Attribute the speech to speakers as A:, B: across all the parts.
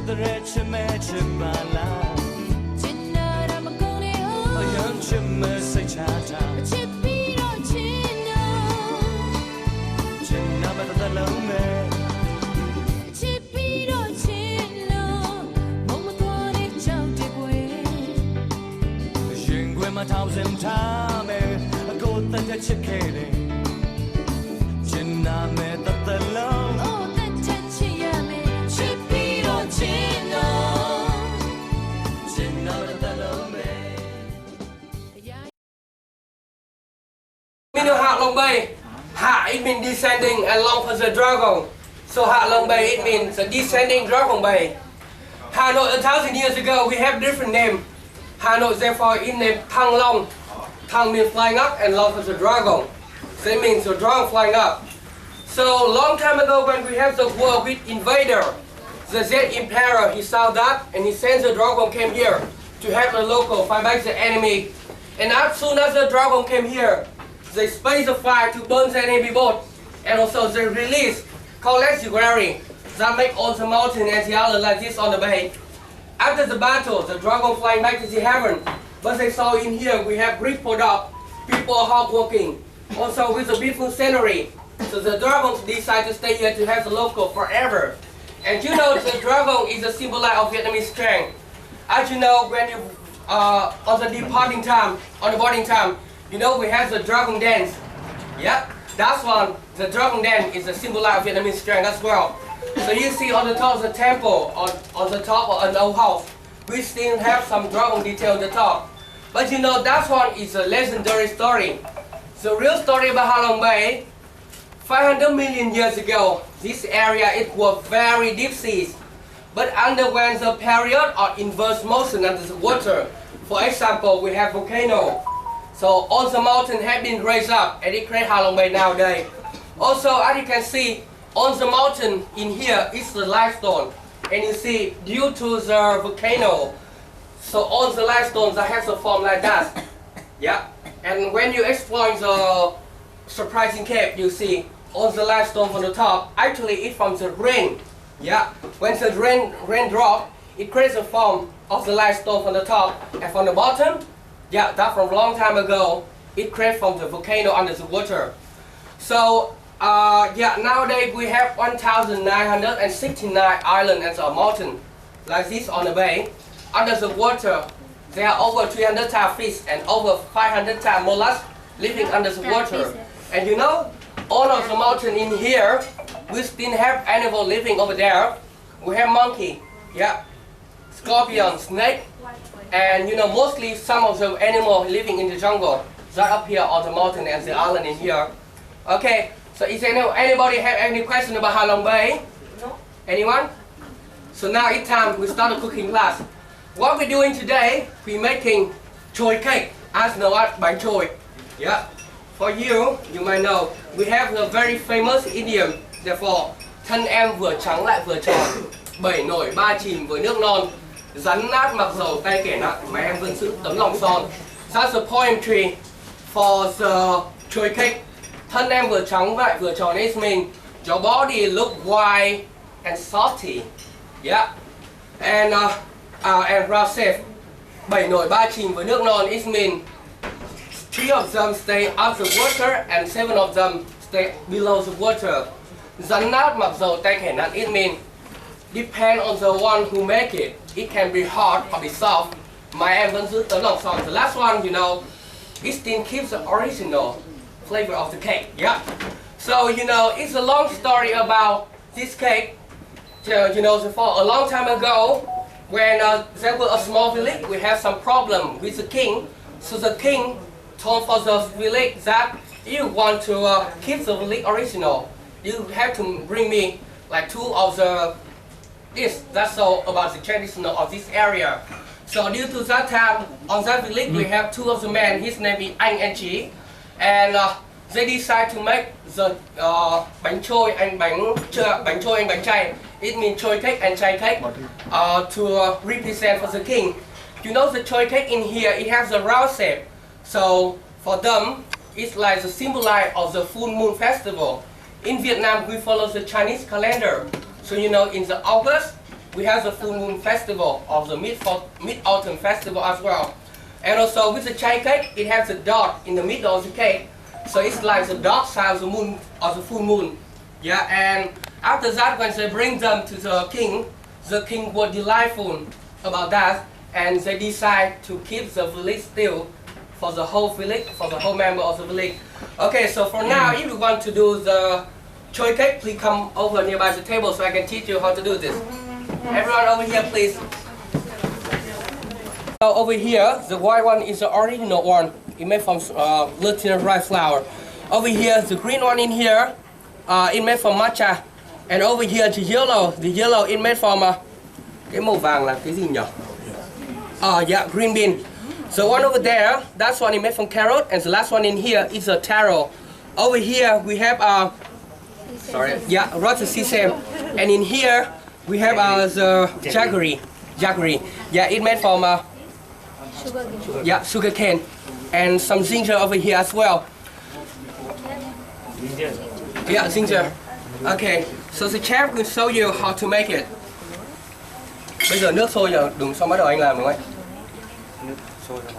A: the chimala. A young chimmer say chata. Chinna the lome. My thousand time, a goat that a chicken. Chinna met the love. Oh, the Tachiyame, Chipiro Chino. Chinna the love.
B: Meaning Halong Bay. Ha, it means descending along for the dragon. So Halong Bay, it means the descending dragon bay. Hanoi 1,000 years ago, we have different name. Hanoi therefore is named Thang Long. Thang means flying up and Long is the dragon. So it means the dragon flying up. So long time ago when we have the war with invader, the Z Emperor, he saw that and he sent the dragon came here to help the local fight back the enemy. And as soon as the dragon came here, they space the fire to burn the enemy boat. And also they release collectively that make all the mountain and the island like this on the bay. After the battle, the dragon flying back to the heaven. But they saw in here we have great product, people are hardworking, also with a beautiful scenery. So the dragons decide to stay here to have the local forever. And you know the dragon is a symbol of Vietnamese strength. As you know, when you on the departing time, on the boarding time, you know we have the dragon dance. Yep, that's one. The dragon dance is a symbol of Vietnamese strength as well. So you see on the top of the temple, on the top of an old house, we still have some dragon detail on the top. But you know that one is a legendary story. The real story about Halong Bay, 500 million years ago, this area it was very deep seas, but underwent the period of inverse motion under the water. For example, we have volcano. So all the mountains have been raised up and it creates Halong Bay nowadays. Also, as you can see, on the mountain in here is the limestone, and you see due to the volcano, so all the limestones that have the form like that. Yeah, and when you explore the surprising cave, you see all the limestone from the top. Actually, it's from the rain. Yeah, when the rain drop, it creates a form of the limestone from the top, and from the bottom, yeah, that from long time ago, it creates from the volcano under the water. So. Yeah, nowadays we have 1,969 islands and a mountain like this on the bay. Under the water, there are over 300 types of fish and over 500 types of mollusks living under the water. And you know, all of the mountain in here, we still have animals living over there. We have monkey, yeah, scorpion, snake, and you know, mostly some of the animals living in the jungle that up here on the mountain and the island in here. Okay. So is anybody have any question about Halong Bay? No. Anyone? So now it's time we start the cooking class. What we're doing today, we're making choy cake. As know what bánh choy. Yeah. For you, you might know, we have a very famous idiom. Therefore, thân em vừa trắng lại vừa tròn, bảy nổi ba chìm với nước non, rắn nát mặc dầu tay kẻ nặng, mà em vẫn giữ tấm lòng son. That's the poetry for the choy cake. Thân em vừa trắng lại vừa tròn, it means your body look white and salty. Yeah. And round safe. Bảy nổi ba chìm với nước non, it means 3 of them stay up the water and 7 of them stay below the water. Rắn nát mặc dầu tay kẻ nặng, it means depend on the one who make it. It can be hard or be soft. Mà em vẫn giữ tấm lòng son. The last one, you know, it still keeps the original flavor of the cake. Yeah. So you know, it's a long story about this cake. You know, for a long time ago, when there was a small village, we had some problem with the king. So the king told for the village that you want to keep the village original, you have to bring me like 2 of the this. That's all about the traditional of this area. So due to that time, on that village we have 2 of the men. His name is Anh and Chí. And they decide to make the bánh trôi and bánh chay. It means choy cake and chay cake to represent for the king. You know the choy cake in here, it has a round shape. So for them, it's like the symbol of the full moon festival. In Vietnam, we follow the Chinese calendar. So you know, in the August, we have the full moon festival or the mid-autumn festival as well. And also with the chai cake, it has a dot in the middle of the cake. So it's like the dark side of the moon or the full moon. Yeah, and after that, when they bring them to the king was delightful about that, and they decide to keep the village still for the whole village, for the whole member of the village. Okay, so for now, if you want to do the choy cake, please come over nearby the table so I can teach you how to do this. Everyone over here, please. So over here, the white one is the original one. It made from glutinous rice flour. Over here, the green one in here, it made from matcha. And over here, the yellow it made from cái màu vàng là cái gì nhỉ? Yeah, green bean. The one over there, that's one is made from carrot, and the last one in here is a taro. Over here we have roasted sesame, and in here we have the jaggery. Yeah, it made from sugar cane, and some ginger over here as well. Yeah, ginger. Okay, so the chef will show you how to make it. Bây giờ nước sôi rồi, đừng xong bắt đầu anh làm đúng không ạ? Nước sôi rồi.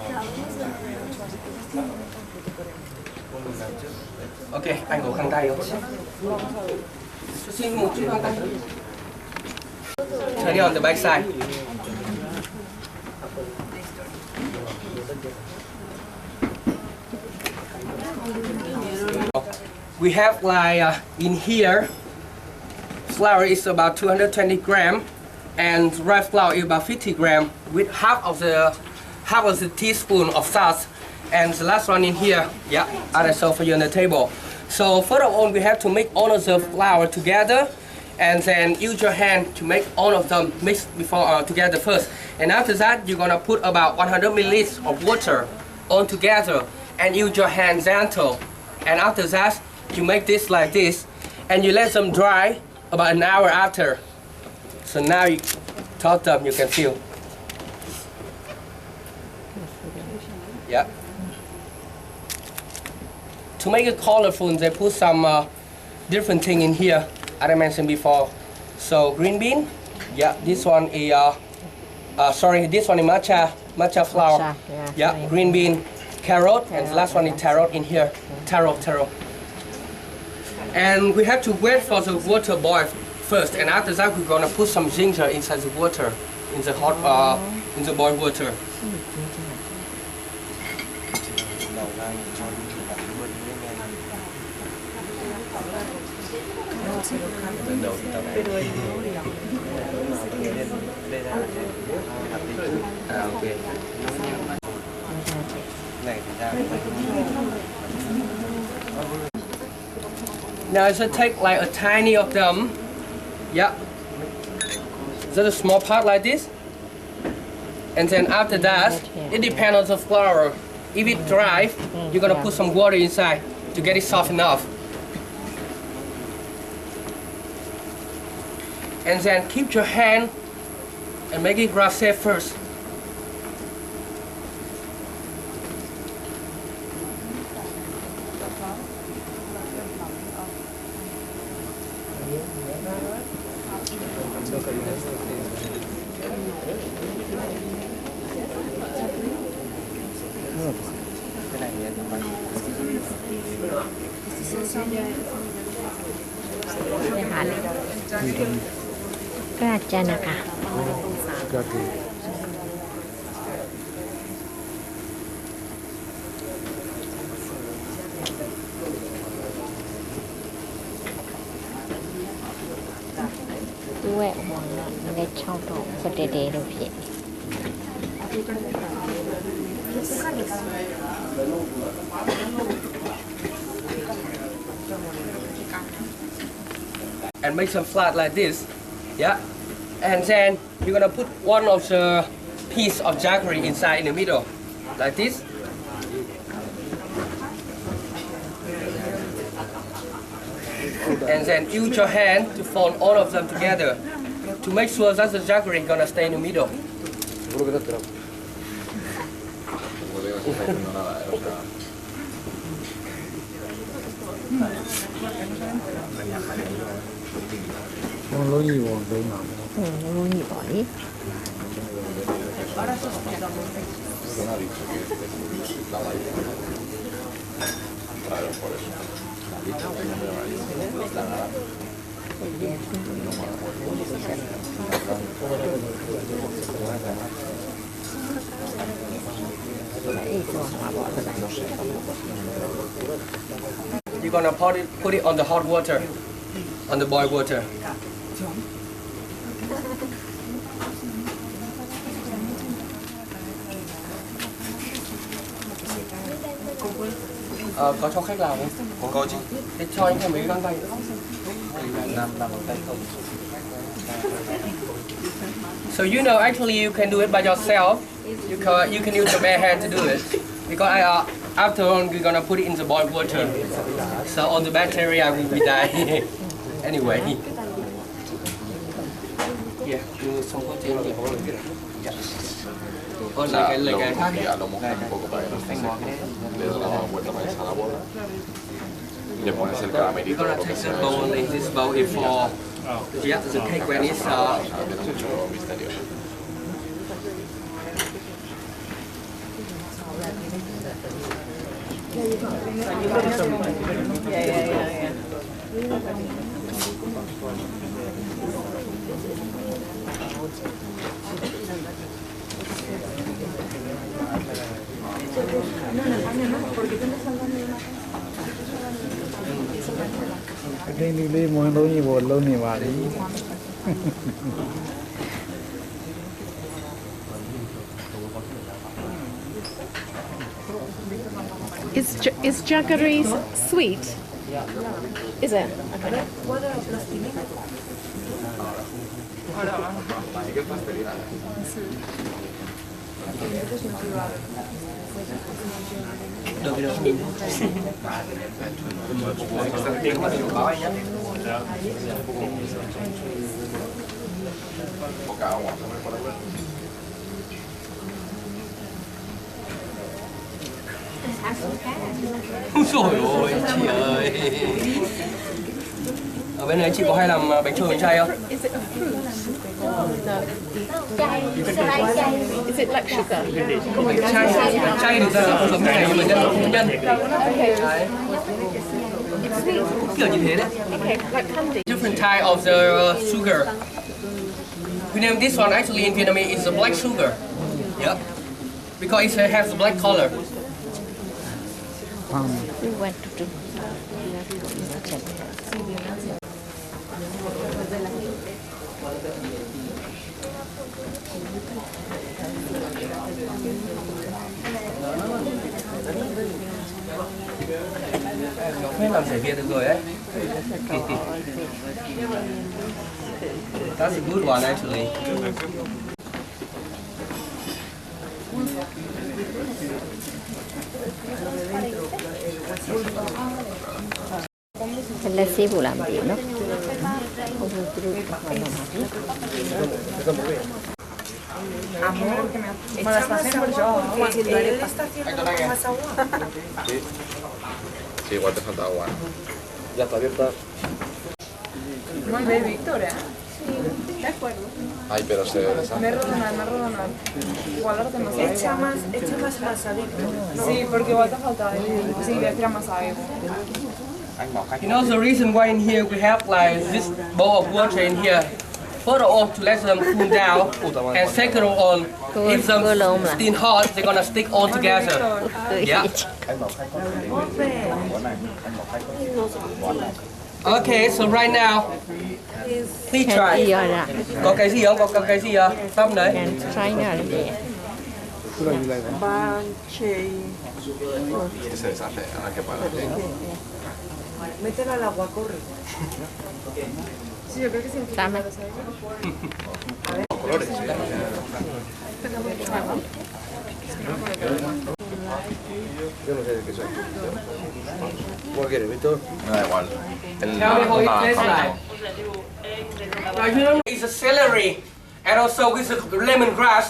B: Ok, anh có khăn tay không? Xin một chiếc khăn tay. Turn it on the back side. We have like in here, flour is about 220 grams, and rice flour is about 50 grams, with half of the teaspoon of salt, and the last one in here, yeah, I show for you on the table. So first of all, we have to make all of the flour together, and then use your hand to make all of them mix before together first. And after that, you're gonna put about 100 milliliters of water all together, and use your hand gentle. And after that, you make this like this, and you let them dry about an hour after. So now you top them, you can feel. Yeah. To make it colorful, they put some different thing in here, as I mentioned before. So green bean, yeah, this one is this one is matcha flour. Yeah, green bean, carrot, and the last one is taro in here. Taro. And we have to wait for the water boil first, and after that we're gonna put some ginger inside the water, in the hot, in the boiled water. Okay. Now just take like a tiny of them. Yeah. Just a small part like this. And then after that, it depends on the flour. If it dry, you're gonna put some water inside to get it soft enough. And then keep your hand and make it grab safe first.
C: Kacana. Dua orang nak mengenai contoh berdiri lebih.
B: And make some flat like this, yeah. And then you're gonna put one of the piece of jaggery inside in the middle, like this. And then use your hand to fold all of them together to make sure that the jaggery is gonna stay in the middle.
D: Con lối nhiều rồi mà.
C: non gli poi.
D: Non ha visto che la maglietta trae un po' adesso. La vita non deve mai
B: You're gonna put it on the hot water, on the boiled water. Có cho khách Lào không?
D: Có chứ.
B: Thế cho anh thêm mấy găng tay nữa.
D: Làm tay không.
B: So you know, actually, you can do it by yourself. You can use your bare hand to do it, because after all, we're gonna put it in the boiled water. So all the bacteria will be die. Anyway. Yeah, you some protein here. Yeah. Or like a
D: Ya lo mojas un poco para que no esté seco. Le das una vuelta para que salga la bola. Y le pones el caramelito
B: We're
D: o
B: gonna
D: lo que
B: take
D: sea.
B: the bowl, and this bowl is for the cake when it's
D: Tiene mucho misterio.
E: Cái đi mua lâu như buồn lâu như bà đi.
F: Is jaggery sweet? Is it? Okay.
B: Trời ơi, chị ơi. Ở bên này chị có hay làm bánh trôi bánh chay không?
F: Is it a fruit? Is it like sugar?
B: Bánh chay thì ra là không giống như này nhưng mà nhân nhân.
F: Okay.
B: Đấy. Kiểu như thế đấy.
F: Okay, like candy.
B: Different type of the sugar. We name this one actually in Vietnamese is the black sugar. Yep. Because it has the black color.
C: We went to do.
B: Mới làm giải Việt được rồi ấy. That's a good one actually.
C: Là sư phụ làm gì nó không được
G: Me la está haciendo yo. Si él está haciendo más agua.
D: Sí. Sí, igual te falta agua. Ya está abierta.
G: Muy bien, Victoria.
D: Ay, pero se deshace.
G: Me rodonar. Igual ahora te más agua. Echa más masa, Victor. Sí, porque igual te falta. Sí, voy a tirar más agua.
B: You know the reason why in here we have like this bowl of water in here. First of all, to let them cool down, and second of all, if them still hot, they're gonna stick all together. Yeah. Okay, so right now, please try. Có cái gì không? Có cái gì không? Tâm đấy.
C: try nào để
D: Que se deshace. Ahora que para.
G: Métela al agua, corre. Sí, yo creo que sí.
C: Dame.
D: Colores. Yo no sé de qué soy. ¿Cuál quieres, Víctor? Me da igual.
B: Tell me how it tastes like. Now you know it's a celery, and also with the lemongrass,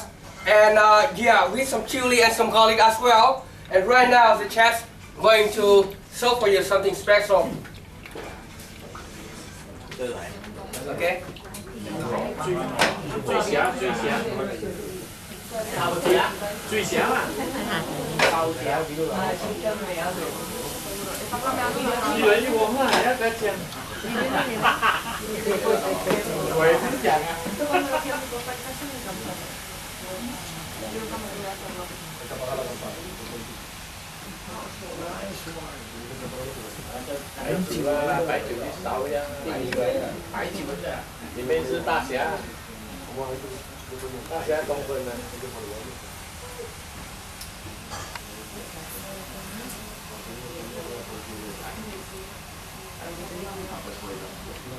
B: and yeah, with some chili and some garlic as well. And right now the chef's going to serve for you something special. Okay.
H: 里面是大侠，大侠公分呢。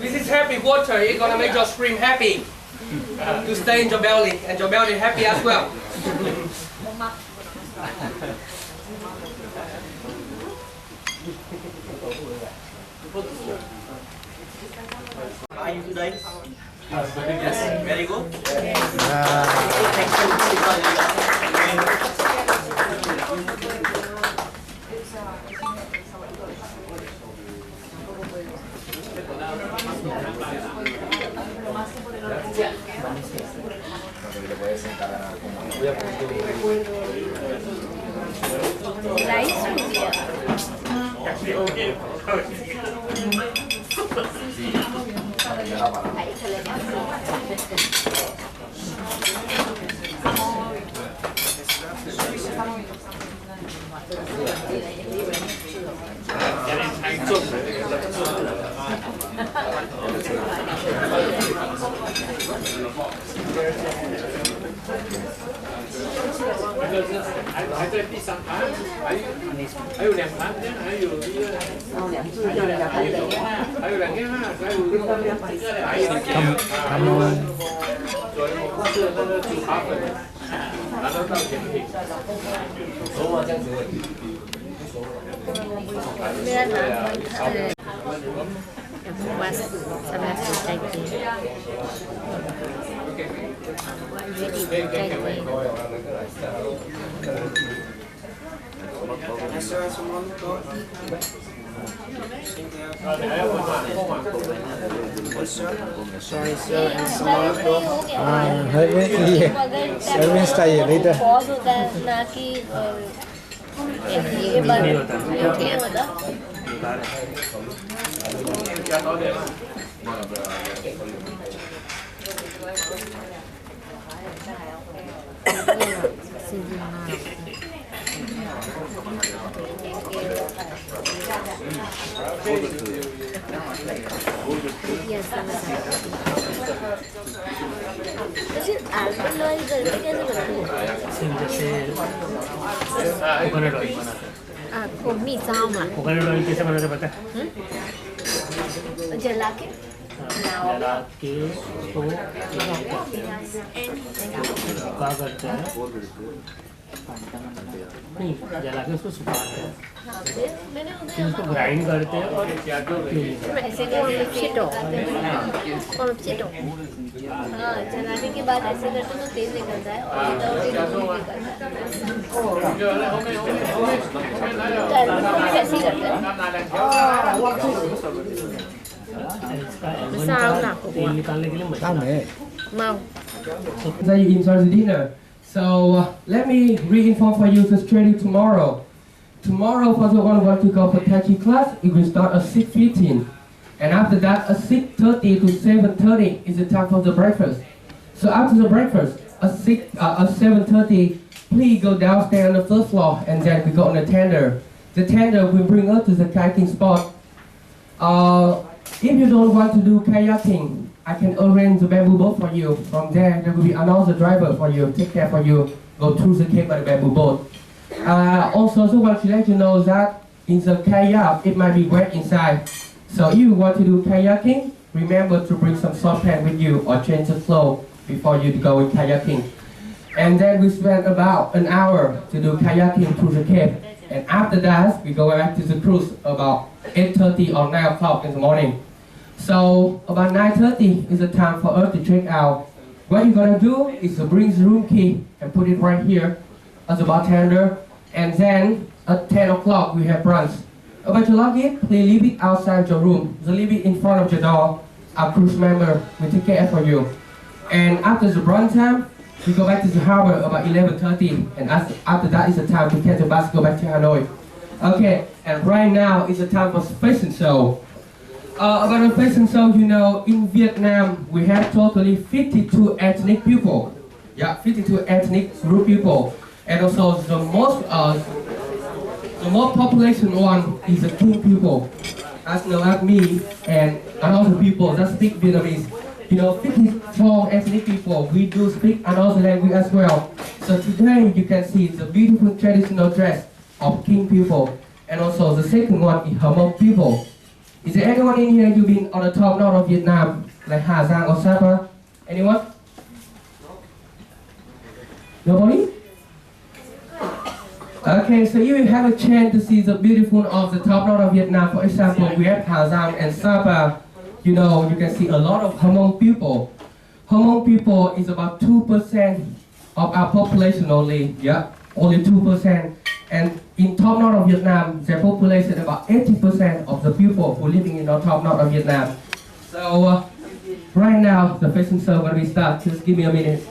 B: This is happy water. It's gonna make your stream happy to stay in your belly, and your belly happy as well.
I: Are you today? Yes, very good.
C: Was sama lagi.
E: Sorry sir, and small dog. Serving style later.
A: Pause होता है ना कि ये बात ये मतलब album launch करके कैसे करते हैं
C: मी जाओ मा
J: कोकोनट ऑयल कैसे बनाते पता है?
A: जला के
J: जला के उसको सुखा करते हैं नहीं जला के उसको सुखाते हैं
A: मैंने
J: फिर उसको ग्राइंड करते हैं और
A: ऐसे हाँ जलाने के बाद ऐसे करते तो तेल निकलता है और कैसे करते हैं
J: तेल निकालने के लिए machine
C: mau
B: So you enjoy the dinner. So let me re-inform for you the schedule tomorrow. Tomorrow, for the one who want to go for Tai Chi class, it will start at 6:15. And after that, at 6:30 to 7:30 is the time for the breakfast. So after the breakfast, at 7:30, please go downstairs on the first floor and then we go on the tender. The tender will bring us to the kayaking spot. If you don't want to do kayaking, I can arrange the bamboo boat for you. From there, there will be another driver for you, take care for you, go through the cave by the bamboo boat. Also, I want to let you know that in the kayak, it might be wet inside. So if you want to do kayaking, remember to bring some soft pants with you or change the clothes before you go in kayaking. And then we spend about an hour to do kayaking through the cave. And after that, we go back to the cruise about 8:30 or 9 o'clock in the morning. So about 9:30 is the time for us to check out. What you're gonna do is to bring the room key and put it right here as a bartender. And then at 10 o'clock we have brunch. About your luggage, please leave it outside your room. So leave it in front of your door. our cruise member will take care for you. And after the brunch time, we go back to the harbor about 11:30, and after that is the time to catch the bus go back to Hanoi. Okay, and right now is the time for fashion show. About the fashion show, you know, in Vietnam we have totally 52 ethnic people. Yeah, 52 ethnic group people, and also the most population one is the King people, as well as me and other people that speak Vietnamese. You know, 54 ethnic people, we do speak another language as well. So today you can see the beautiful traditional dress of King people, and also the second one is Halong people. Is there anyone in here you've been on the top north of Vietnam, like Hà Giang or Sapa? Anyone? Nobody? Okay, so you will have a chance to see the beautiful of the top north of Vietnam. For example, we have Hà Giang and Sapa. You know, you can see a lot of Halong people. Halong people is about 2% of our population only. Yeah, only 2%. And in top north of Vietnam, their population about 80% of the people who living in the top north of Vietnam. So right now, the fashion show will be start. Just give me a minute.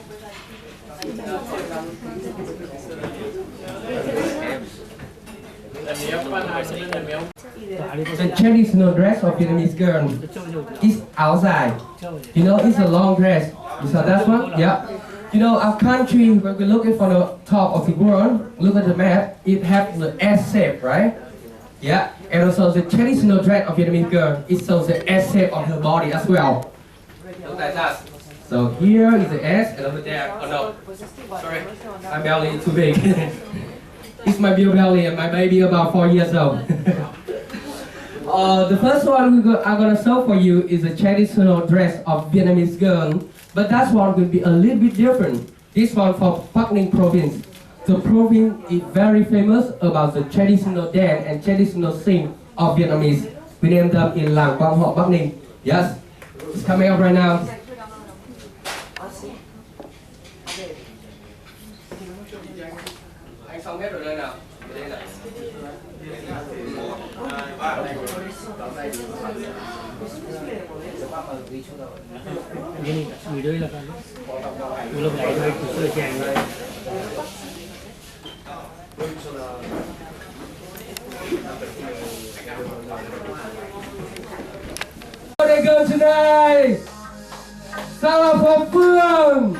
B: The traditional dress of Vietnamese girl is outside. You know, it's a long dress. You saw that one? Yeah. You know, our country, when we look at from the top of the world, look at the map, it has the S shape, right? Yeah. And also the traditional dress of Vietnamese girl, it shows the S shape of her body as well. Look like that. So here is the S, and over there, oh no, sorry, my belly is too big. It's my beer belly and my baby about 4 years old. The first one I'm gonna show for you is a traditional dress of Vietnamese girl, but that one will be a little bit different. This one from Bắc Ninh province. The province is very famous about the traditional dance and traditional sing of Vietnamese. We named them in Làng Quang Họ Bắc Ninh. Yes, it's coming up right now. Anh xong hết rồi đây nào. Đây nào.
J: Video ही लगा लो वो लोग light white दूसरे के आएंगे
B: They go tonight. Sala for Phương.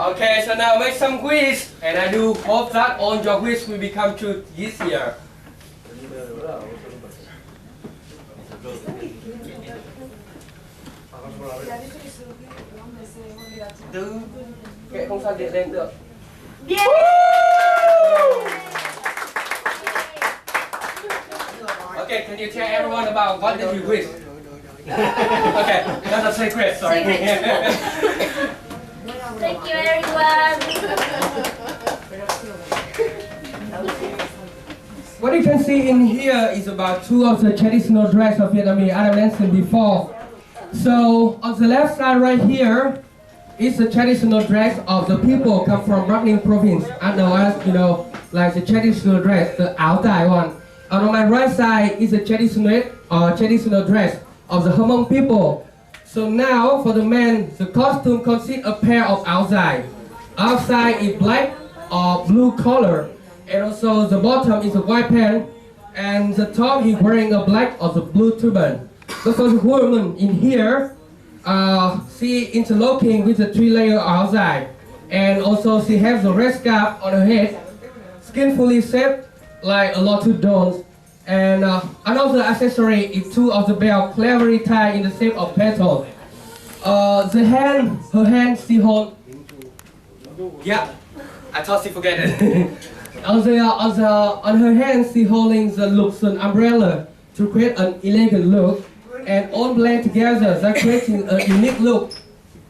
B: Okay, so now make some quiz, and I do hope that all your quiz will become true this year. Từ kệ không sao điện lên được. Okay, can you tell everyone about what did you quiz? Okay, that's a secret, sorry.
A: everyone.
B: What you can see in here is about two of the traditional dress of Vietnamese I mentioned before. So on the left side right here is the traditional dress of the people come from Bắc Ninh province. I know as like the traditional dress, the áo dài one. And on my right side is the traditional dress of the Halong people. So now for the men, the costume consists of a pair of áo dài. Outside is black or blue color, and also the bottom is a white pant, and the top he's wearing a black or the blue turban. But for the woman in here, she interlocking with the 3-layer áo dài, and also she has the red scarf on her head, skillfully shaped like a lotus dome, and another accessory is two of the belt cleverly tied in the shape of petals. Her hand she hold. Yeah, I thought she forget it. On her hand she holding the Luxon umbrella to create an elegant look, and all blend together, thus creating a unique look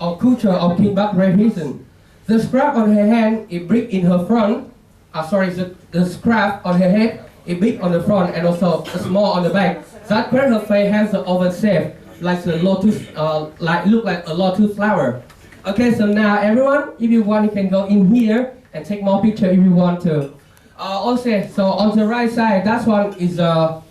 B: of culture of King Bắc region. The scarf on her hand is big in her front. The scarf on her head is big on the front and also small on the back. That create her face has an oval shape, like the lotus, look like a lotus flower. Okay, so now everyone, if you want, you can go in here and take more picture if you want to. Also, so on the right side, that one is a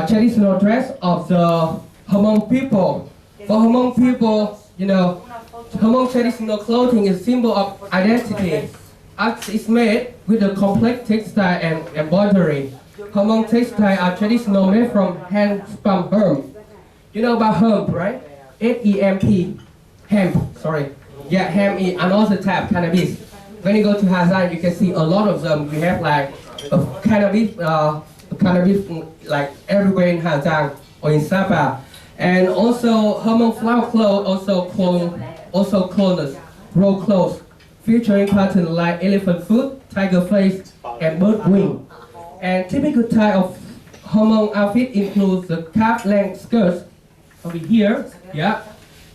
B: traditional dress of the Halong people. For Halong people, Halong traditional clothing is symbol of identity. As it's made with a complex textile and embroidery. Halong textile are traditional made from hand-spun hemp. You know about hemp, right? H-E-M-P. Hemp, sorry. Yeah, hemp is another type of cannabis. When you go to Ha Giang, you can see a lot of them. We have like a cannabis like everywhere in Ha Giang or in Sapa. And also Halong flower clothes, also clothes, roll clothes, featuring patterns like elephant foot, tiger face, and bird wing. And typical type of Halong outfit includes the calf-length skirts over here, yeah,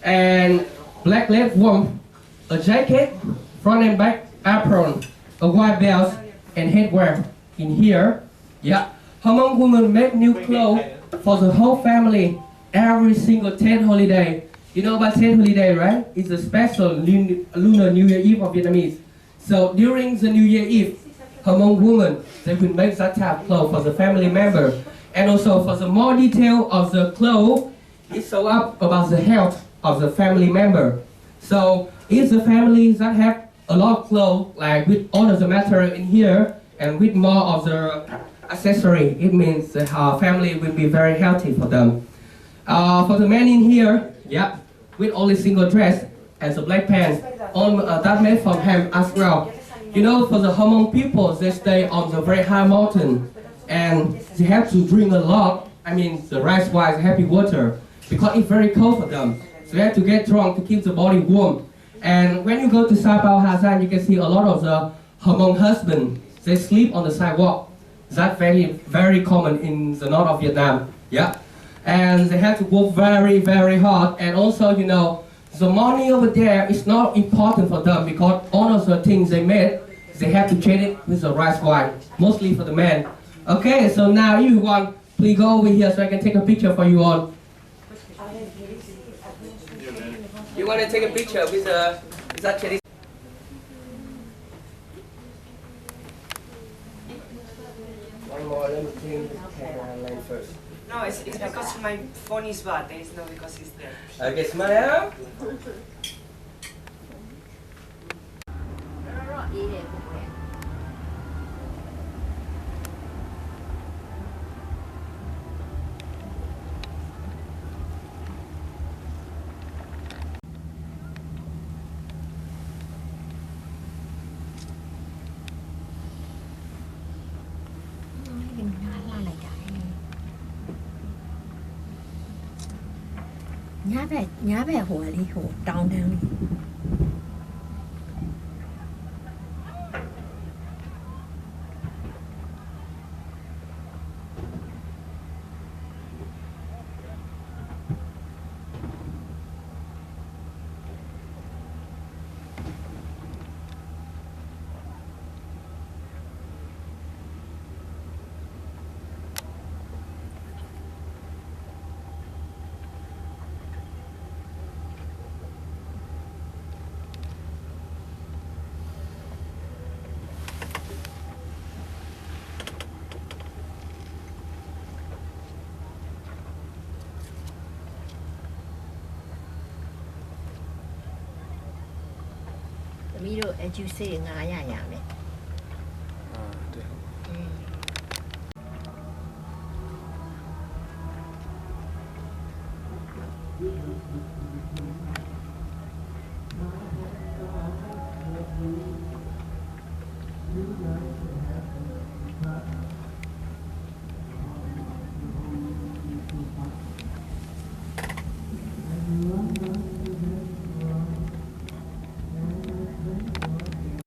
B: and black leg warmth, a jacket, front and back apron, a white belt, and headwear in here, yeah. Halong women make new clothes for the whole family every single 10th holiday. You know about 10th holiday, right? It's a special Lunar New Year Eve of Vietnamese. So during the New Year Eve, Halong women, they will make that type of clothes for the family member. And also for the more detail of the clothes, it shows up about the health of the family member. So if the family that have a lot of clothes, like with all of the material in here, and with more of the accessory, it means the family will be very healthy for them. For the men in here, yeah, with only single dress and the black pants, that made from hemp as well. You know, for the Halong people, they stay on the very high mountain, and they have to drink a lot. I mean, the rice wine, happy water, because it's very cold for them. So they have to get drunk to keep the body warm. And when you go to Sapa Ha Giang, you can see a lot of the Halong husbands. They sleep on the sidewalk. That's very common in the north of Vietnam. Yeah. And they have to work very, very hard. And also, the money over there is not important for them because all of the things they made, they have to trade it with the rice wine, mostly for the men. Okay, so now if you want, please go over here so I can take a picture for you all. You want to take a picture with that tradition? One more, let me clean the camera line first.
G: No, it's because my phone is bad. It's not because it's there.
B: Okay, smile.
C: nhá vẻ hổ đi hổ down down
K: juicy 900 gram